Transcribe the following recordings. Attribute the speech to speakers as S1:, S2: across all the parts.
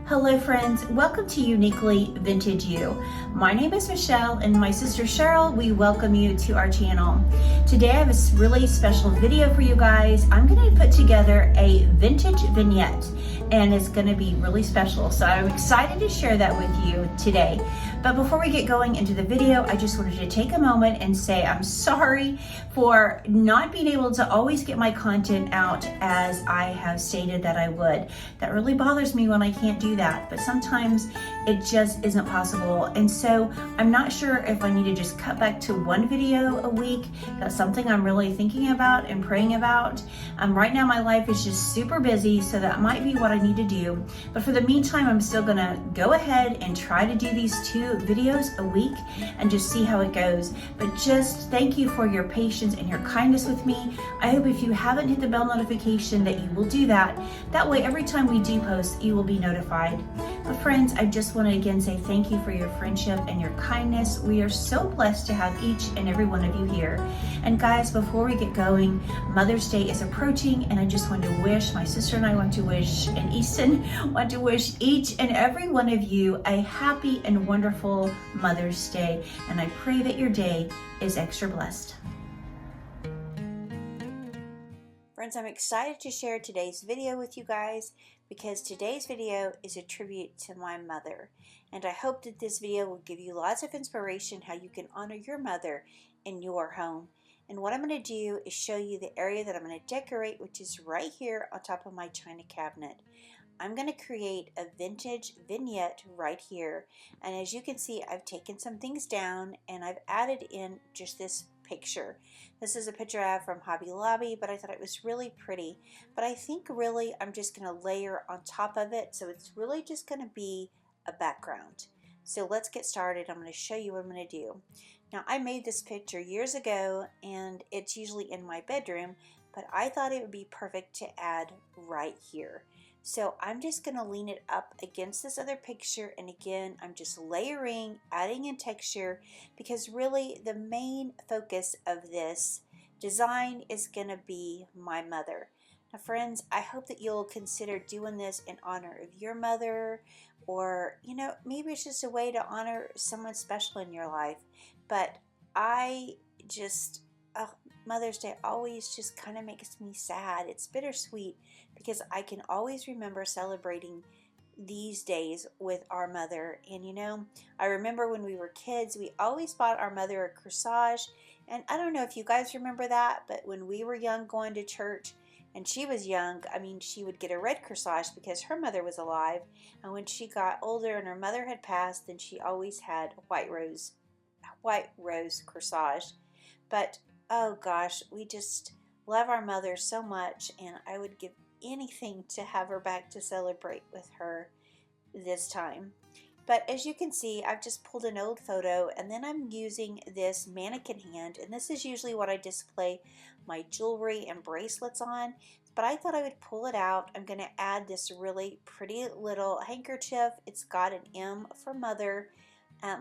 S1: Hello friends, welcome to Uniquely Vintage You. My name is Michelle and my sister Cheryl, we welcome you to our channel. Today I have a really special video for you guys. I'm going to put together a vintage vignette and it's going to be really special. So I'm excited to share that with you today. But before we get going into the video, I just wanted to take a moment and say I'm sorry for not being able to always get my content out as I have stated that I would. That really bothers me when I can't do that, but sometimes it just isn't possible. And so I'm not sure if I need to just cut back to one video a week. That's something I'm really thinking about and praying about. Right now my life is just super busy, so that might be what I need to do. But for the meantime, I'm still gonna go ahead and try to do these 2 videos a week and just see how it goes. But just thank you for your patience and your kindness with me. I hope if you haven't hit the bell notification that you will do that. That way every time we do post, you will be notified. But friends, I just want to again say thank you for your friendship and your kindness. We are so blessed to have each and every one of you here. And guys, before we get going, Mother's Day is approaching, and I just want to wish, my sister and I want to wish, and Easton want to wish each and every one of you a happy and wonderful Mother's Day. And I pray that your day is extra blessed. Friends, I'm excited to share today's video with you guys because today's video is a tribute to my mother. And I hope that this video will give you lots of inspiration how you can honor your mother in your home. And what I'm going to do is show you the area that I'm going to decorate, which is right here on top of my china cabinet. I'm going to create a vintage vignette right here. And as you can see, I've taken some things down and I've added in just this picture. This is a picture I have from Hobby Lobby, but I thought it was really pretty. But I think really I'm just going to layer on top of it, so it's really just going to be a background. So let's get started. I'm going to show you what I'm going to do. Now, I made this picture years ago and it's usually in my bedroom, but I thought it would be perfect to add right here. So I'm just going to lean it up against this other picture, and again I'm just layering, adding in texture, because really the main focus of this design is going to be my mother. Now friends, I hope that you'll consider doing this in honor of your mother, or you know, maybe it's just a way to honor someone special in your life. But I just Mother's Day always just kind of makes me sad. It's bittersweet because I can always remember celebrating these days with our mother. And you know, I remember when we were kids, we always bought our mother a corsage. And I don't know if you guys remember that, but when we were young going to church and she was young, I mean, she would get a red corsage because her mother was alive. And when she got older and her mother had passed, then she always had a white rose corsage. But oh gosh, we just love our mother so much, and I would give anything to have her back to celebrate with her this time. But as you can see, I've just pulled an old photo, and then I'm using this mannequin hand, and this is usually what I display my jewelry and bracelets on, but I thought I would pull it out. I'm going to add this really pretty little handkerchief. It's got an M for mother.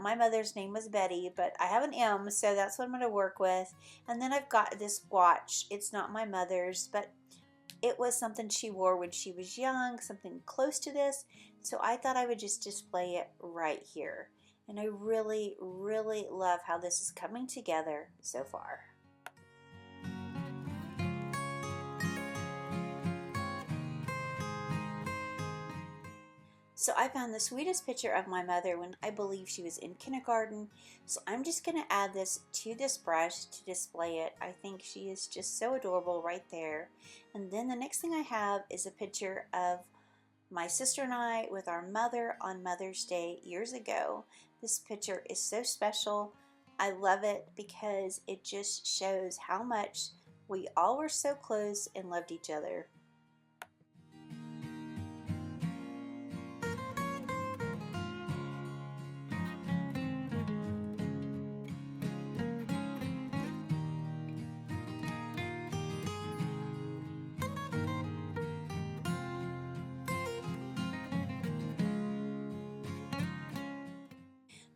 S1: My mother's name was Betty, but I have an M, so that's what I'm going to work with. And then I've got this watch. It's not my mother's, but it was something she wore when she was young, something close to this. So I thought I would just display it right here. And I really, really love how this is coming together so far. So I found the sweetest picture of my mother when I believe she was in kindergarten. So I'm just going to add this to this brush to display it. I think she is just so adorable right there. And then the next thing I have is a picture of my sister and I with our mother on Mother's Day years ago. This picture is so special. I love it because it just shows how much we all were so close and loved each other.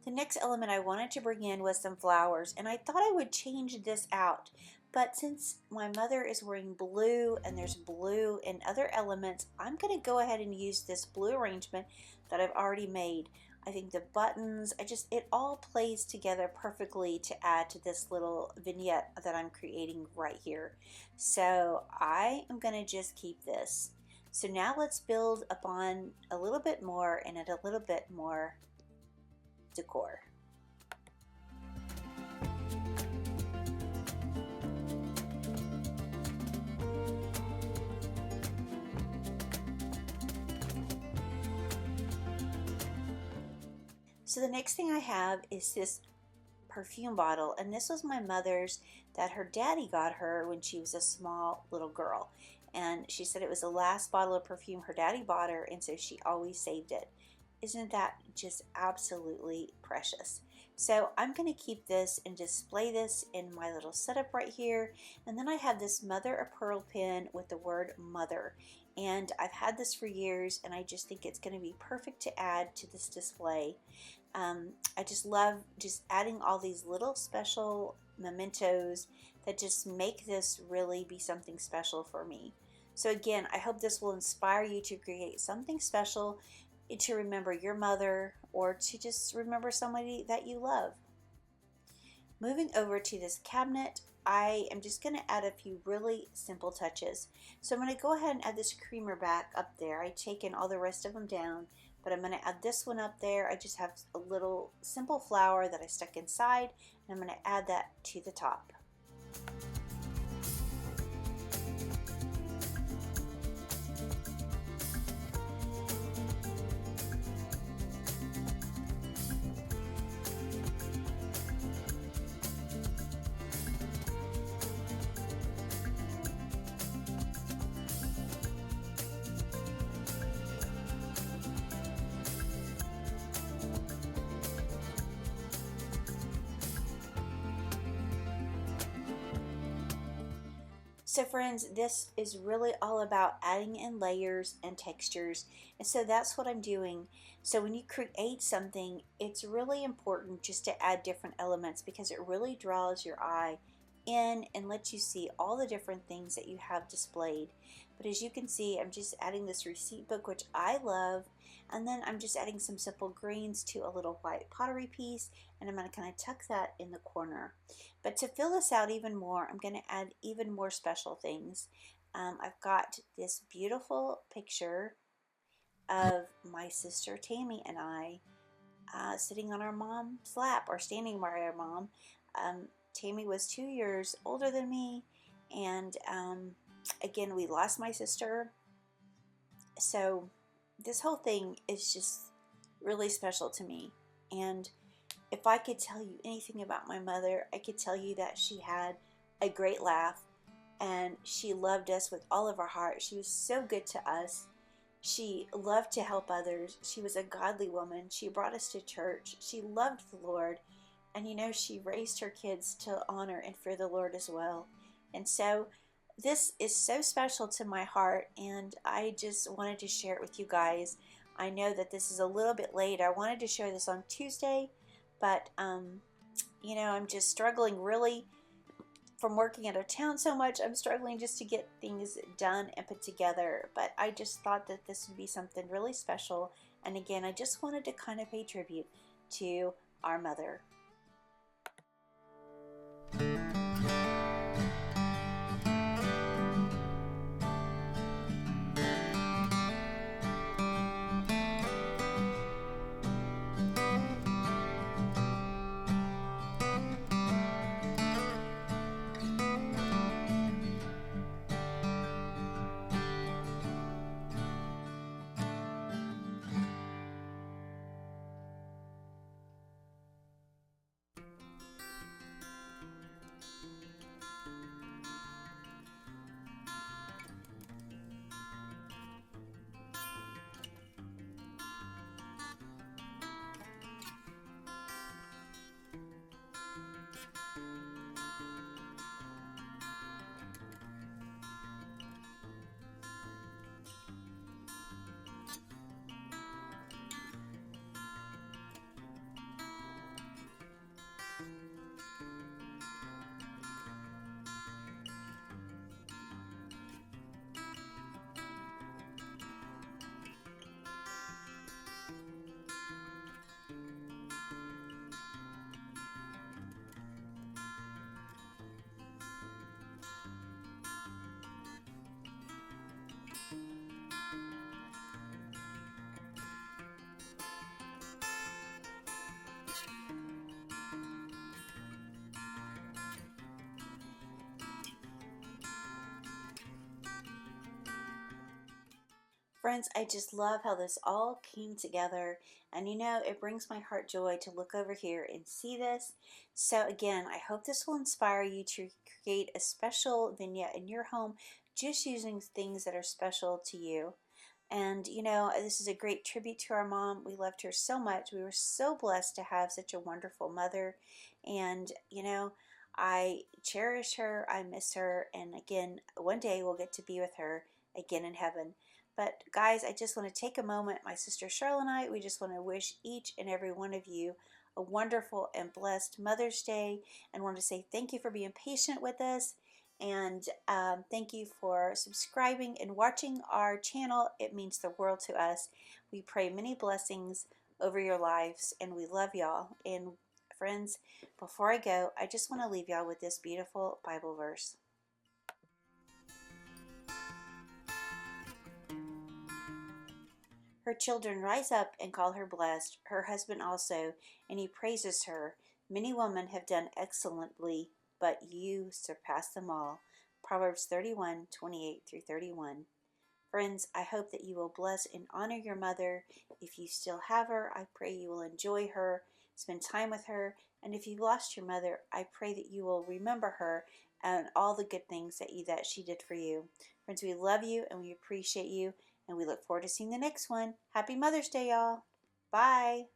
S1: The next element I wanted to bring in was some flowers, and I thought I would change this out. But since my mother is wearing blue and there's blue and other elements, I'm going to go ahead and use this blue arrangement that I've already made. I think the buttons, it all plays together perfectly to add to this little vignette that I'm creating right here. So I am going to just keep this. So now let's build upon a little bit more and add a little bit more decor. So the next thing I have is this perfume bottle, and this was my mother's that her daddy got her when she was a small little girl, and she said it was the last bottle of perfume her daddy bought her, and so she always saved it. Isn't that just absolutely precious? So I'm going to keep this and display this in my little setup right here. And then I have this mother of pearl pin with the word mother, and I've had this for years, and I just think it's going to be perfect to add to this display. I just love just adding all these little special mementos that just make this really be something special for me. So again, I hope this will inspire you to create something special, to remember your mother, or to just remember somebody that you love. Moving over to this cabinet, I am just going to add a few really simple touches. So I'm going to go ahead and add this creamer back up there. I've taken all the rest of them down, but I'm going to add this one up there. I just have a little simple flower that I stuck inside, and I'm going to add that to the top. So friends, this is really all about adding in layers and textures, and so that's what I'm doing. So when you create something, it's really important just to add different elements, because it really draws your eye in and lets you see all the different things that you have displayed. But as you can see, I'm just adding this receipt book, which I love, and then I'm just adding some simple greens to a little white pottery piece, and I'm going to kind of tuck that in the corner. But to fill this out even more, I'm going to add even more special things. I've got this beautiful picture of my sister Tammy and I sitting on our mom's lap, or standing by our mom. Tammy was 2 years older than me, and again, we lost my sister. So this whole thing is just really special to me. And if I could tell you anything about my mother, I could tell you that she had a great laugh, and she loved us with all of her heart. She was so good to us. She loved to help others. She was a godly woman. She brought us to church. She loved the Lord. And you know, she raised her kids to honor and fear the Lord as well. And so this is so special to my heart, and I just wanted to share it with you guys. I know that this is a little bit late. I wanted to share this on Tuesday, but you know, I'm just struggling really from working out of town so much. I'm struggling just to get things done and put together, but I just thought that this would be something really special. And again, I just wanted to kind of pay tribute to our mother. Friends, I just love how this all came together, and it brings my heart joy to look over here and see this. So again, I hope this will inspire you to create a special vignette in your home, just using things that are special to you. And this is a great tribute to our mom. We loved her so much. We were so blessed to have such a wonderful mother. And I cherish her, I miss her, and again, one day we'll get to be with her again in heaven. But guys, I just want to take a moment. My sister Cheryl and I, we just want to wish each and every one of you a wonderful and blessed Mother's Day, and want to say thank you for being patient with us. And thank you for subscribing and watching our channel. It means the world to us. We pray many blessings over your lives, and we love y'all. And friends, before I go, I just want to leave y'all with this beautiful Bible verse. Her children rise up and call her blessed, her husband also, and he praises her. Many women have done excellently, but you surpass them all. Proverbs 31:28 through 31. Friends, I hope that you will bless and honor your mother. If you still have her, I pray you will enjoy her, spend time with her. And if you've lost your mother, I pray that you will remember her and all the good things that she did for you. Friends, we love you and we appreciate you, and we look forward to seeing the next one. Happy Mother's Day, y'all. Bye.